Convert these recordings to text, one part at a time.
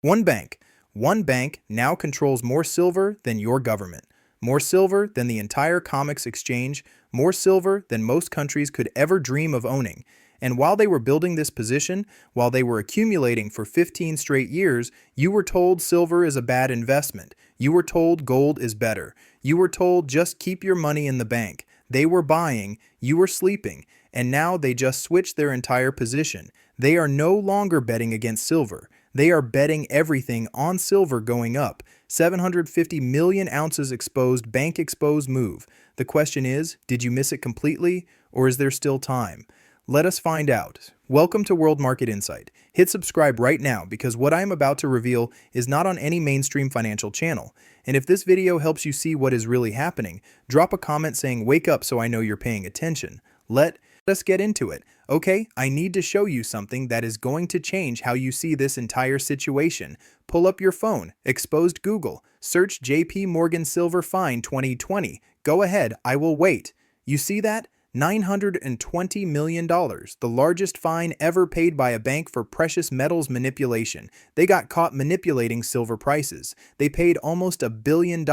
One bank. One bank now controls more silver than your government, more silver than the entire comics exchange, more silver than most countries could ever dream of owning. And while they were building this position, while they were accumulating for 15 straight years, you were told silver is a bad investment. You were told gold is better. You were told just keep your money in the bank. They were buying, you were sleeping, and now they just switched their entire position. They are no longer betting against silver. They are betting everything on silver going up. 750 million ounces exposed, bank exposed move. The question is, did you miss it completely, or is there still time? Let us find out. Welcome to World Market Insight. Hit subscribe right now because what I am about to reveal is not on any mainstream financial channel. And if this video helps you see what is really happening, drop a comment saying wake up so I know you're paying attention. Let us get into it. Okay, I need to show you something that is going to change how you see this entire situation. Pull up your phone, exposed Google, search JP Morgan Silver Fine 2020. Go ahead, I will wait. You see that? $920 million, the largest fine ever paid by a bank for precious metals manipulation. They got caught manipulating silver prices. They paid almost $1 billion.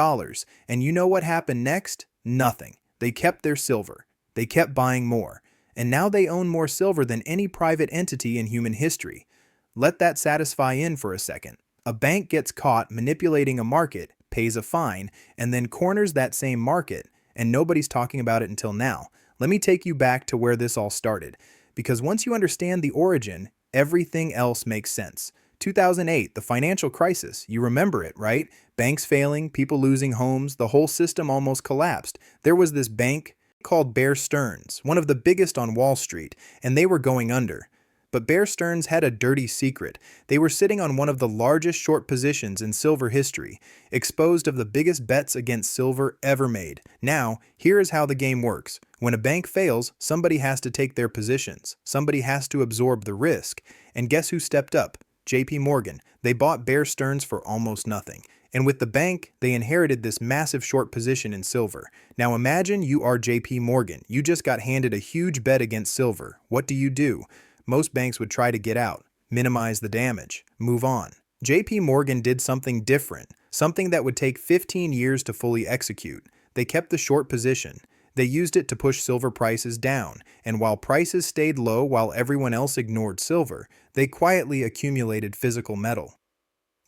And you know what happened next? Nothing. They kept their silver. They kept buying more. And now they own more silver than any private entity in human history. Let that satisfy in for a second. A bank gets caught manipulating a market, pays a fine, and then corners that same market, and nobody's talking about it until now. Let me take you back to where this all started, because once you understand the origin, everything else makes sense. 2008, the financial crisis, you remember it, right? Banks failing, people losing homes, the whole system almost collapsed. There was this bank called Bear Stearns, one of the biggest on Wall Street, and they were going under. But Bear Stearns had a dirty secret. They were sitting on one of the largest short positions in silver history, exposed of the biggest bets against silver ever made. Now, here is how the game works. When a bank fails, somebody has to take their positions. Somebody has to absorb the risk. And guess who stepped up? JP Morgan. They bought Bear Stearns for almost nothing. And with the bank, they inherited this massive short position in silver. Now imagine you are JP Morgan. You just got handed a huge bet against silver. What do? Most banks would try to get out, minimize the damage, move on. JP Morgan did something different, something that would take 15 years to fully execute. They kept the short position. They used it to push silver prices down, and while prices stayed low while everyone else ignored silver, they quietly accumulated physical metal.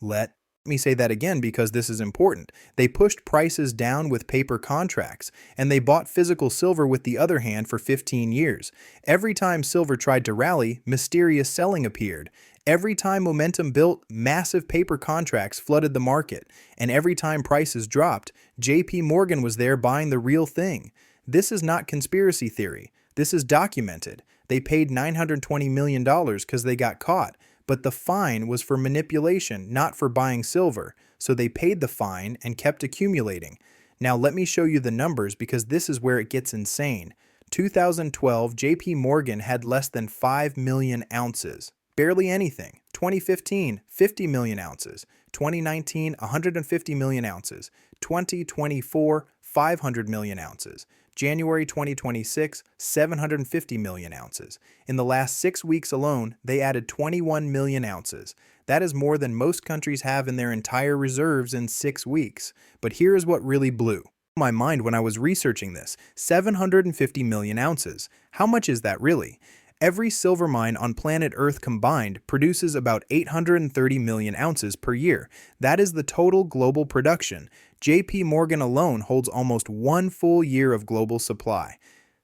Let me say that again because this is important. They pushed prices down with paper contracts, and they bought physical silver with the other hand for 15 years. Every time silver tried to rally, mysterious selling appeared. Every time momentum built, massive paper contracts flooded the market. And every time prices dropped, JP Morgan was there buying the real thing. This is not conspiracy theory. This is documented. They paid $920 million because they got caught. But the fine was for manipulation, not for buying silver, so they paid the fine and kept accumulating. Now let me show you the numbers because this is where it gets insane. 2012, JP Morgan had less than 5 million ounces. Barely anything. 2015, 50 million ounces. 2019, 150 million ounces. 2024, 500 million ounces. January 2026, 750 million ounces. In the last 6 weeks alone, they added 21 million ounces. That is more than most countries have in their entire reserves in 6 weeks. But here is what really blew my mind when I was researching this. 750 million ounces. How much is that really? Every silver mine on planet Earth combined produces about 830 million ounces per year. That is the total global production. JP Morgan alone holds almost 1 full year of global supply.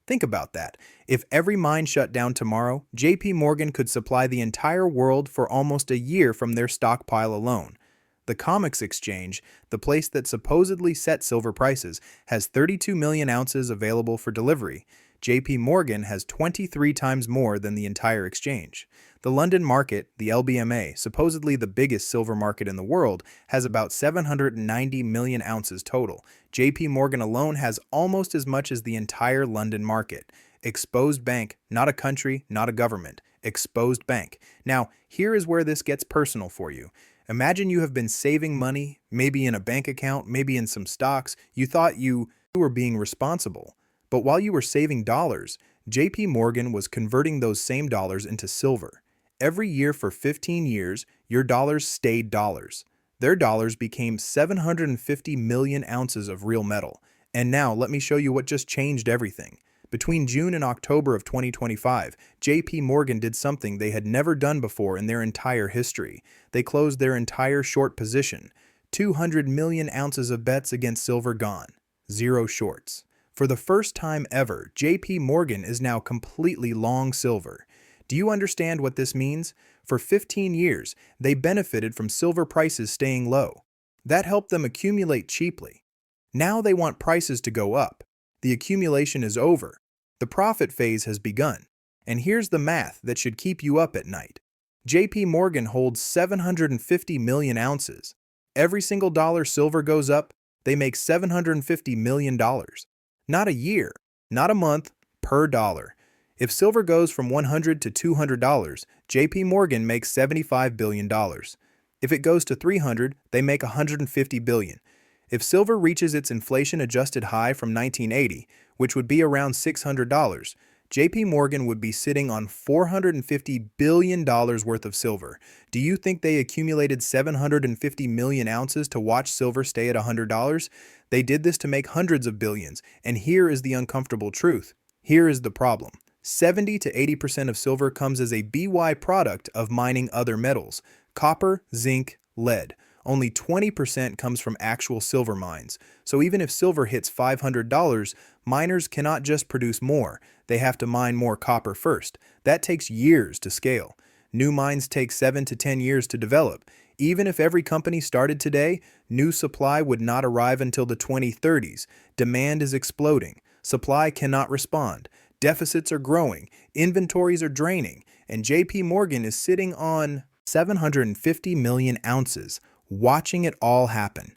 Think about that. If every mine shut down tomorrow, JP Morgan could supply the entire world for almost a year from their stockpile alone. The Comics Exchange, the place that supposedly set silver prices, has 32 million ounces available for delivery. JP Morgan has 23 times more than the entire exchange. The London market, the LBMA, supposedly the biggest silver market in the world, has about 790 million ounces total. JP Morgan alone has almost as much as the entire London market. Exposed bank, not a country, not a government. Exposed bank. Now, here is where this gets personal for you. Imagine you have been saving money, maybe in a bank account, maybe in some stocks. You thought you were being responsible. But while you were saving dollars, JP Morgan was converting those same dollars into silver. Every year for 15 years, your dollars stayed dollars. Their dollars became 750 million ounces of real metal. And now let me show you what just changed everything. Between June and October of 2025, JP Morgan did something they had never done before in their entire history. They closed their entire short position. 200 million ounces of bets against silver gone. Zero shorts. For the first time ever, JP Morgan is now completely long silver. Do you understand what this means? For 15 years, they benefited from silver prices staying low. That helped them accumulate cheaply. Now they want prices to go up. The accumulation is over. The profit phase has begun. And here's the math that should keep you up at night. JP Morgan holds 750 million ounces. Every single dollar silver goes up, they make $750 million. Not a year, not a month, per dollar. If silver goes from $100 to $200, JP Morgan makes $75 billion. If it goes to $300, they make $150 billion. If silver reaches its inflation-adjusted high from 1980, which would be around $600, JP Morgan would be sitting on $450 billion worth of silver. Do you think they accumulated 750 million ounces to watch silver stay at $100? They did this to make hundreds of billions, and here is the uncomfortable truth. Here is the problem. 70 to 80% of silver comes as a byproduct of mining other metals: copper, zinc, lead. Only 20% comes from actual silver mines. So even if silver hits $500, miners cannot just produce more. They have to mine more copper first. That takes years to scale. New mines take 7 to 10 years to develop. Even if every company started today, new supply would not arrive until the 2030s. Demand is exploding. Supply cannot respond. Deficits are growing. Inventories are draining. And JP Morgan is sitting on 750 million ounces, watching it all happen.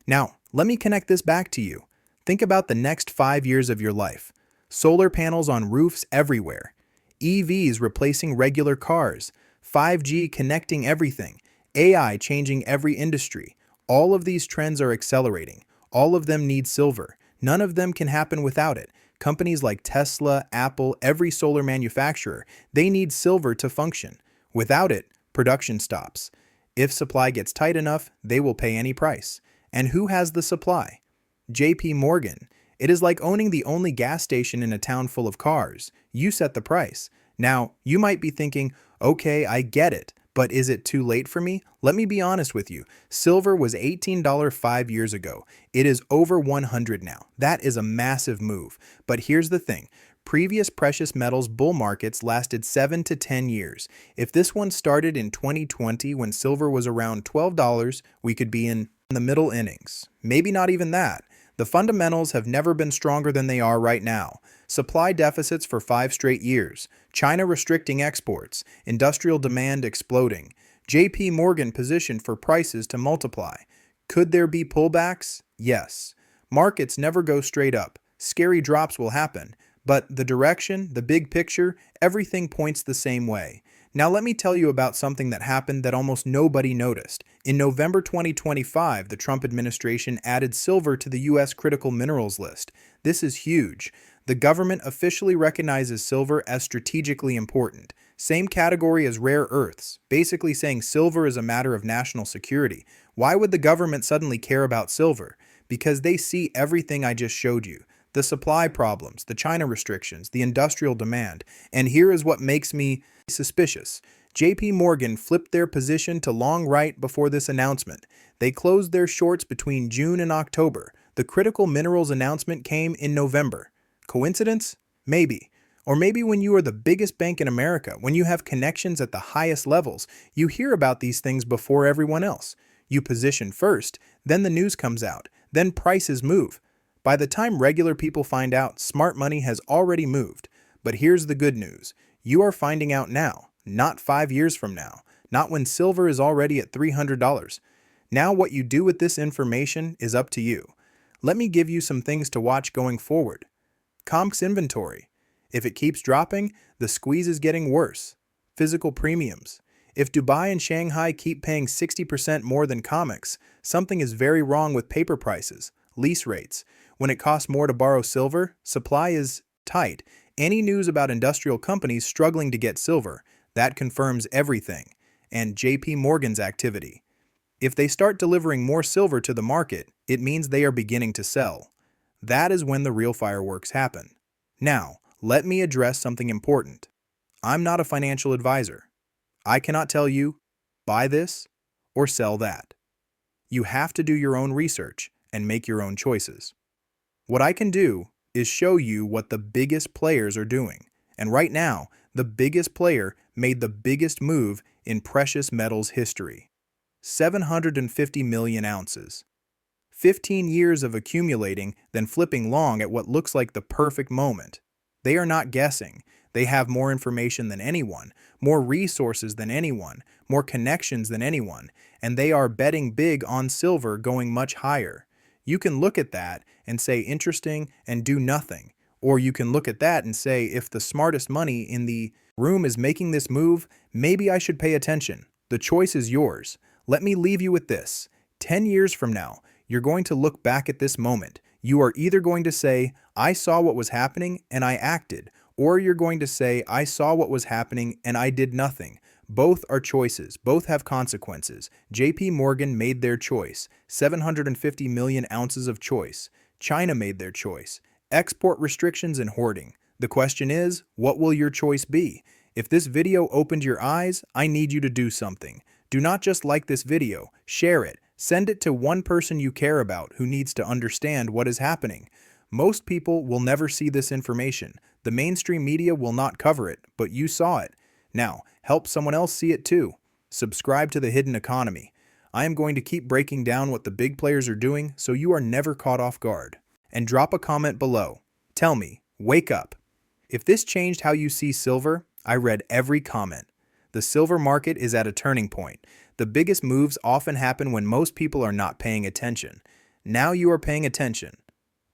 Now, let me connect this back to you. Think about the next 5 years of your life. Solar panels on roofs everywhere. EVs replacing regular cars. 5G connecting everything. AI changing every industry. All of these trends are accelerating. All of them need silver. None of them can happen without it. Companies like Tesla, Apple, every solar manufacturer, they need silver to function. Without it, production stops. If supply gets tight enough, they will pay any price. And who has the supply? JP Morgan. It is like owning the only gas station in a town full of cars. You set the price. Now, you might be thinking, okay, I get it, but is it too late for me? Let me be honest with you. Silver was $18 5 years ago. It is over $100 now. That is a massive move. But here's the thing. Previous precious metals bull markets lasted 7 to 10 years. If this one started in 2020 when silver was around $12, we could be in the middle innings. Maybe not even that. The fundamentals have never been stronger than they are right now. Supply deficits for 5 straight years. China restricting exports. Industrial demand exploding. JP Morgan positioned for prices to multiply. Could there be pullbacks? Yes. Markets never go straight up. Scary drops will happen. But the direction, the big picture, everything points the same way. Now let me tell you about something that happened that almost nobody noticed. In November 2025, the Trump administration added silver to the U.S. critical minerals list. This is huge. The government officially recognizes silver as strategically important. Same category as rare earths, basically saying silver is a matter of national security. Why would the government suddenly care about silver? Because they see everything I just showed you. The supply problems, the China restrictions, the industrial demand. And here is what makes me suspicious. JP Morgan flipped their position to long right before this announcement. They closed their shorts between June and October. The critical minerals announcement came in November. Coincidence? Maybe. Or maybe when you are the biggest bank in America, when you have connections at the highest levels, you hear about these things before everyone else. You position first, then the news comes out, then prices move. By the time regular people find out, smart money has already moved. But here's the good news. You are finding out now, not 5 years from now, not when silver is already at $300. Now what you do with this information is up to you. Let me give you some things to watch going forward. COMEX inventory. If it keeps dropping, the squeeze is getting worse. Physical premiums. If Dubai and Shanghai keep paying 60% more than COMEX, something is very wrong with paper prices. Lease rates. When it costs more to borrow silver, supply is tight. Any news about industrial companies struggling to get silver, That confirms everything, and JP Morgan's activity. If they start delivering more silver to the market, it means they are beginning to sell. That is when the real fireworks happen. Now, let me address something important. I'm not a financial advisor. I cannot tell you, buy this or sell that. You have to do your own research and make your own choices. What I can do is show you what the biggest players are doing. And right now, the biggest player made the biggest move in precious metals history. 750 million ounces. 15 years of accumulating, then flipping long at what looks like the perfect moment. They are not guessing. They have more information than anyone, more resources than anyone, more connections than anyone, and they are betting big on silver going much higher. You can look at that and say interesting and do nothing. Or you can look at that and say, if the smartest money in the room is making this move, maybe I should pay attention. The choice is yours. Let me leave you with this. 10 years from now, you're going to look back at this moment. You are either going to say, I saw what was happening and I acted, or you're going to say, I saw what was happening and I did nothing. Both are choices. Both have consequences. JP Morgan made their choice. 750 million ounces of choice. China made their choice. Export restrictions and hoarding. The question is, what will your choice be? If this video opened your eyes, I need you to do something. Do not just like this video, share it. Send it to one person you care about who needs to understand what is happening. Most people will never see this information. The mainstream media will not cover it, but you saw it. Now, help someone else see it too. Subscribe to The Hidden Economy. I am going to keep breaking down what the big players are doing so you are never caught off guard. And drop a comment below. Tell me, wake up. If this changed how you see silver, I read every comment. The silver market is at a turning point. The biggest moves often happen when most people are not paying attention. Now you are paying attention.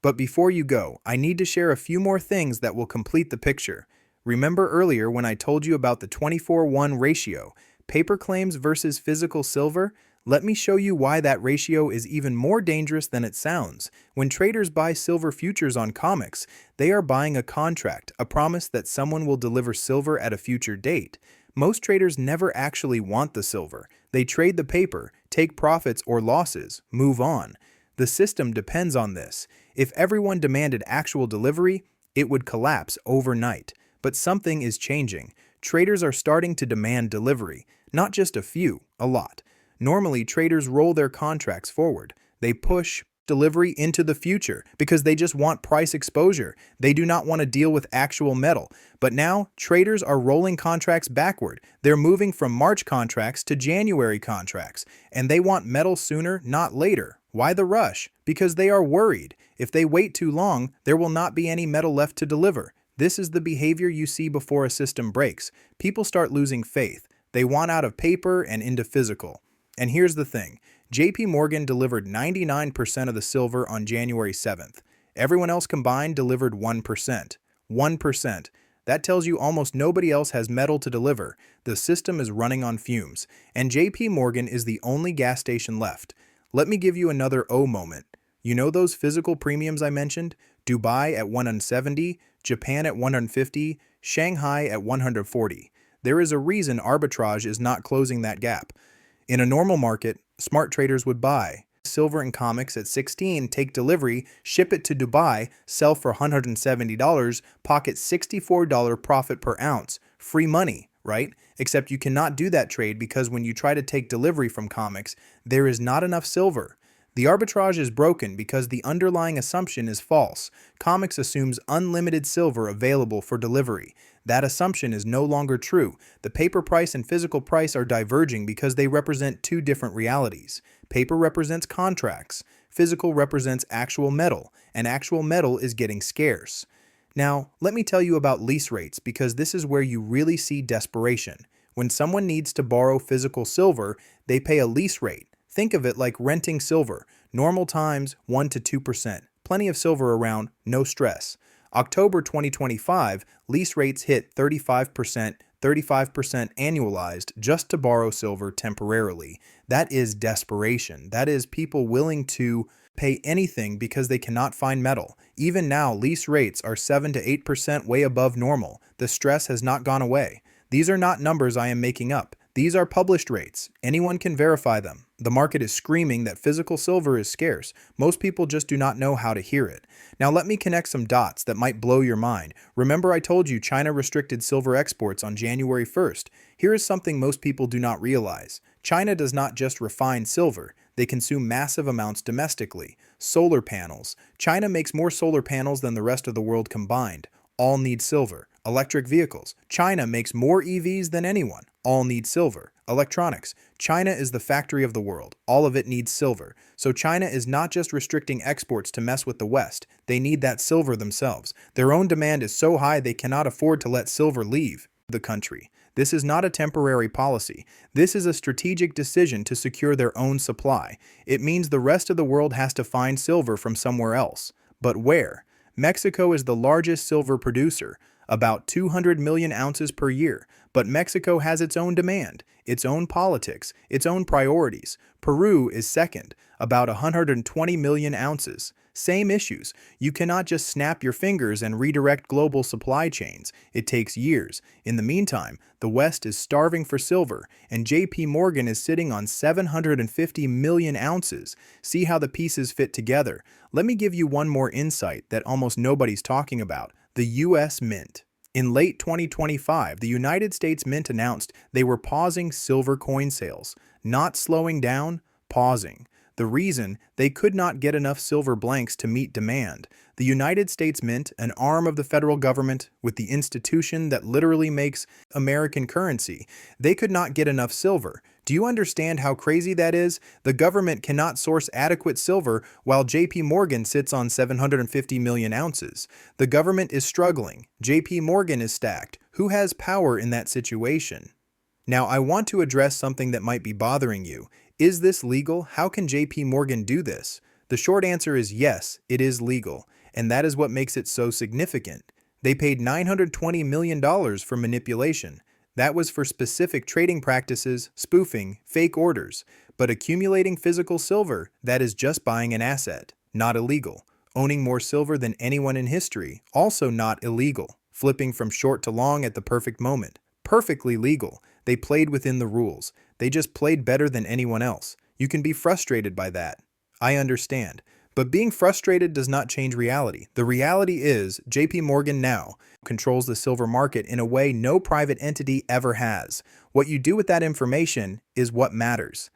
But before you go, I need to share a few more things that will complete the picture. Remember earlier when I told you about the 24:1 ratio, paper claims versus physical silver? Let me show you why that ratio is even more dangerous than it sounds. When traders buy silver futures on COMEX, they are buying a contract, a promise that someone will deliver silver at a future date. Most traders never actually want the silver. They trade the paper, take profits or losses, move on. The system depends on this. If everyone demanded actual delivery, it would collapse overnight. But something is changing. Traders are starting to demand delivery. Not just a few, a lot. Normally, traders roll their contracts forward. They push delivery into the future because they just want price exposure. They do not want to deal with actual metal. But now, traders are rolling contracts backward. They're moving from March contracts to January contracts. And they want metal sooner, not later. Why the rush? Because they are worried. If they wait too long, there will not be any metal left to deliver. This is the behavior you see before a system breaks. People start losing faith. They want out of paper and into physical. And here's the thing. JP Morgan delivered 99% of the silver on January 7th. Everyone else combined delivered 1%. 1%. That tells you almost nobody else has metal to deliver. The system is running on fumes. And JP Morgan is the only gas station left. Let me give you another O moment. You know those physical premiums I mentioned? Dubai at 170, Japan at 150, Shanghai at 140. There is a reason arbitrage is not closing that gap. In a normal market, smart traders would buy silver and COMEX at 16, take delivery, ship it to Dubai, sell for $170, pocket $64 profit per ounce. Free money, right? Except you cannot do that trade because when you try to take delivery from COMEX, there is not enough silver. The arbitrage is broken because the underlying assumption is false. COMEX assumes unlimited silver available for delivery. That assumption is no longer true. The paper price and physical price are diverging because they represent two different realities. Paper represents contracts. Physical represents actual metal, and actual metal is getting scarce. Now, let me tell you about lease rates because this is where you really see desperation. When someone needs to borrow physical silver, they pay a lease rate. Think of it like renting silver. Normal times, 1 to 2%. Plenty of silver around, no stress. October 2025, lease rates hit 35% annualized just to borrow silver temporarily. That is desperation. That is people willing to pay anything because they cannot find metal. Even now, lease rates are 7 to 8% way above normal. The stress has not gone away. These are not numbers I am making up. These are published rates. Anyone can verify them. The market is screaming that physical silver is scarce. Most people just do not know how to hear it. Now let me connect some dots that might blow your mind. Remember I told you China restricted silver exports on January 1st. Here is something most people do not realize. China does not just refine silver. They consume massive amounts domestically. Solar panels. China makes more solar panels than the rest of the world combined. All need silver. Electric vehicles. China makes more EVs than anyone. All need silver. Electronics. China is the factory of the world. All of it needs silver. So China is not just restricting exports to mess with the West. They need that silver themselves. Their own demand is so high they cannot afford to let silver leave the country. This is not a temporary policy. This is a strategic decision to secure their own supply. It means the rest of the world has to find silver from somewhere else. But where? Mexico is the largest silver producer, about 200 million ounces per year. But Mexico has its own demand, its own politics, its own priorities. Peru is second, about 120 million ounces. Same issues. You cannot just snap your fingers and redirect global supply chains. It takes years. In the meantime, the West is starving for silver, and JP Morgan is sitting on 750 million ounces. See how the pieces fit together. Let me give you one more insight that almost nobody's talking about: the U.S. Mint. In late 2025, the United States Mint announced they were pausing silver coin sales. Not slowing down, pausing. The reason, they could not get enough silver blanks to meet demand. The United States Mint, an arm of the federal government with the institution that literally makes American currency, they could not get enough silver. Do you understand how crazy that is? The government cannot source adequate silver while JP Morgan sits on 750 million ounces. The government is struggling. JP Morgan is stacked. Who has power in that situation? Now, I want to address something that might be bothering you. Is this legal? How can JP Morgan do this? The short answer is yes, it is legal, and that is what makes it so significant. They paid $920 million for manipulation. That was for specific trading practices, spoofing, fake orders. But accumulating physical silver, that is just buying an asset, not illegal. Owning more silver than anyone in history, also not illegal. Flipping from short to long at the perfect moment, perfectly legal. They played within the rules. They just played better than anyone else. You can be frustrated by that. I understand. But being frustrated does not change reality. The reality is JP Morgan now controls the silver market in a way no private entity ever has. What you do with that information is what matters.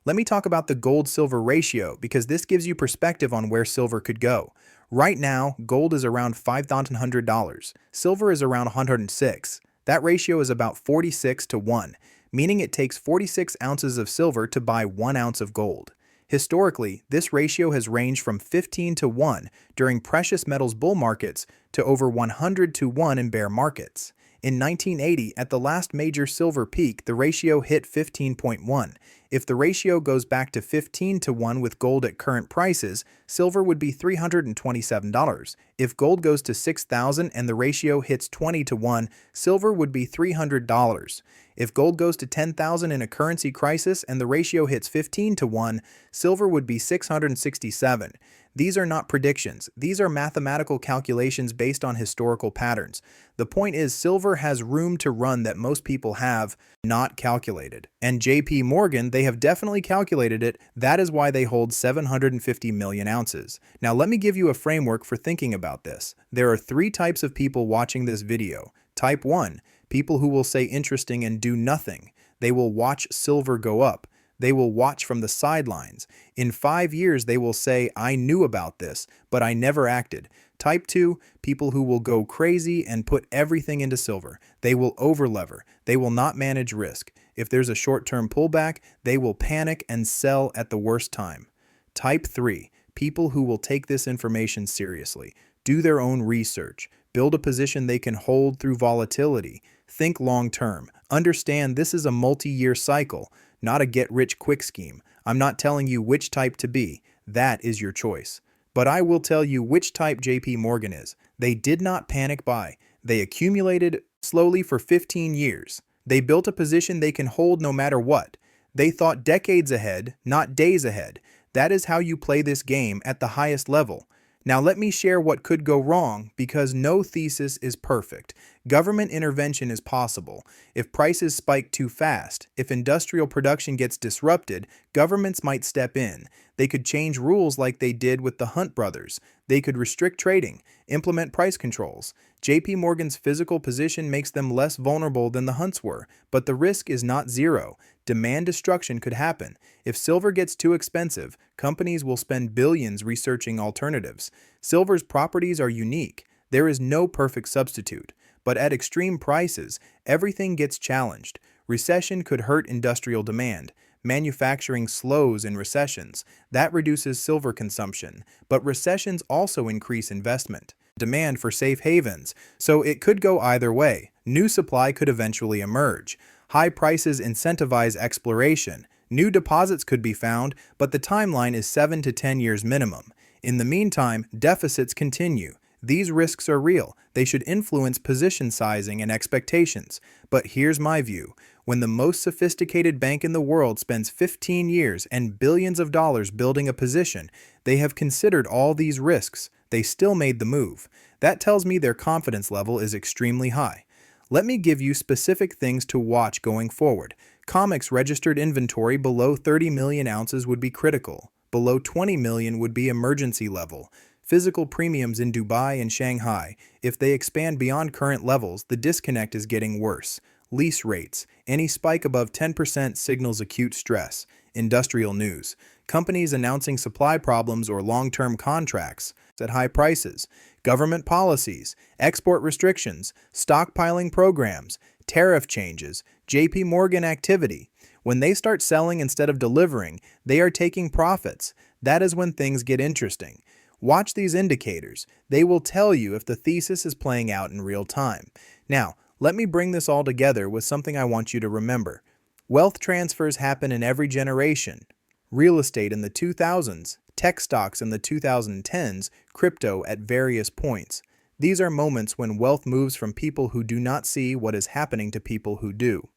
Let me talk about the gold-silver ratio because this gives you perspective on where silver could go. Right now, gold is around $5,100. Silver is around 106. That ratio is about 46 to 1, meaning it takes 46 ounces of silver to buy 1 ounce of gold. Historically, this ratio has ranged from 15 to 1 during precious metals bull markets to over 100 to 1 in bear markets. In 1980, at the last major silver peak, the ratio hit 15.1. If the ratio goes back to 15 to 1 with gold at current prices, silver would be $327. If gold goes to 6,000 and the ratio hits 20 to 1, silver would be $300. If gold goes to 10,000 in a currency crisis and the ratio hits 15 to 1, silver would be $667. These are not predictions. These are mathematical calculations based on historical patterns. The point is, silver has room to run that most people have not calculated. And JP Morgan, they have definitely calculated it. That is why they hold 750 million ounces. Now let me give you a framework for thinking about this. There are 3 types of people watching this video. Type 1, people who will say interesting and do nothing. They will watch silver go up. They will watch from the sidelines. In 5 years, they will say, I knew about this, but I never acted. Type 2, people who will go crazy and put everything into silver. They will overlever. They will not manage risk. If there's a short-term pullback, they will panic and sell at the worst time. Type 3, people who will take this information seriously. Do their own research. Build a position they can hold through volatility. Think long-term. Understand this is a multi-year cycle, not a get-rich-quick scheme. I'm not telling you which type to be. That is your choice. But I will tell you which type JP Morgan is. They did not panic buy. They accumulated slowly for 15 years. They built a position they can hold no matter what. They thought decades ahead, not days ahead. That is how you play this game at the highest level. Now let me share what could go wrong because no thesis is perfect. Government intervention is possible. If prices spike too fast, if industrial production gets disrupted, governments might step in. They could change rules like they did with the Hunt brothers. They could restrict trading, implement price controls. JP Morgan's physical position makes them less vulnerable than the Hunts were, but the risk is not zero. Demand destruction could happen. If silver gets too expensive, companies will spend billions researching alternatives. Silver's properties are unique. There is no perfect substitute. But at extreme prices, everything gets challenged. Recession could hurt industrial demand. Manufacturing slows in recessions. That reduces silver consumption. But recessions also increase investment. Demand for safe havens. So it could go either way. New supply could eventually emerge. High prices incentivize exploration. New deposits could be found, but the timeline is 7 to 10 years minimum. In the meantime, deficits continue. These risks are real. They should influence position sizing and expectations. But here's my view. When the most sophisticated bank in the world spends 15 years and billions of dollars building a position, they have considered all these risks. They still made the move. That tells me their confidence level is extremely high. Let me give you specific things to watch going forward. COMEX registered inventory below 30 million ounces would be critical. Below 20 million would be emergency level. Physical premiums in Dubai and Shanghai. If they expand beyond current levels, the disconnect is getting worse. Lease rates. Any spike above 10% signals acute stress. Industrial news. Companies announcing supply problems or long-term contracts at high prices. Government policies. Export restrictions. Stockpiling programs. Tariff changes. JP Morgan activity. When they start selling instead of delivering, they are taking profits. That is when things get interesting. Watch these indicators. They will tell you if the thesis is playing out in real time. Now, let me bring this all together with something I want you to remember. Wealth transfers happen in every generation. Real estate in the 2000s, tech stocks in the 2010s, crypto at various points. These are moments when wealth moves from people who do not see what is happening to people who do.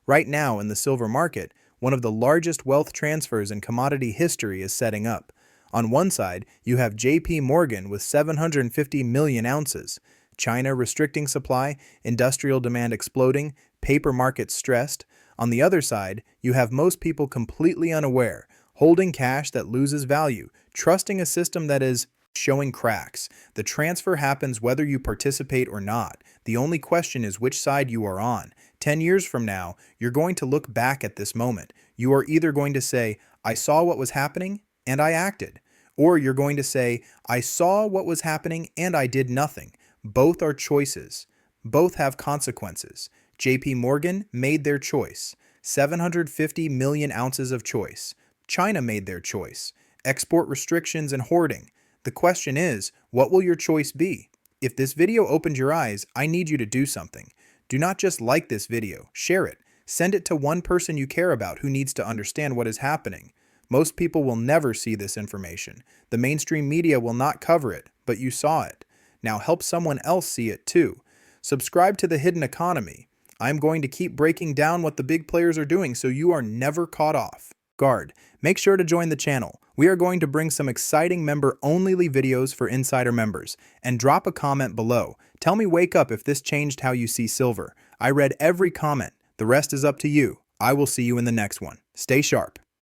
Right now in the silver market, one of the largest wealth transfers in commodity history is setting up. On one side, you have JP Morgan with 750 million ounces, China restricting supply, industrial demand exploding, paper markets stressed. On the other side, you have most people completely unaware, holding cash that loses value, trusting a system that is showing cracks. The transfer happens whether you participate or not. The only question is which side you are on. 10 years from now, you're going to look back at this moment. You are either going to say, I saw what was happening and I acted. Or you're going to say, I saw what was happening and I did nothing. Both are choices. Both have consequences. JP Morgan made their choice. 750 million ounces of choice. China made their choice. Export restrictions and hoarding. The question is, what will your choice be? If this video opened your eyes, I need you to do something. Do not just like this video, share it. Send it to one person you care about who needs to understand what is happening. Most people will never see this information. The mainstream media will not cover it, but you saw it. Now help someone else see it too. Subscribe to The Hidden Economy. I'm going to keep breaking down what the big players are doing so you are never caught off guard. Make sure to join the channel. We are going to bring some exciting member-only videos for insider members. And drop a comment below. Tell me wake up if this changed how you see silver. I read every comment. The rest is up to you. I will see you in the next one. Stay sharp.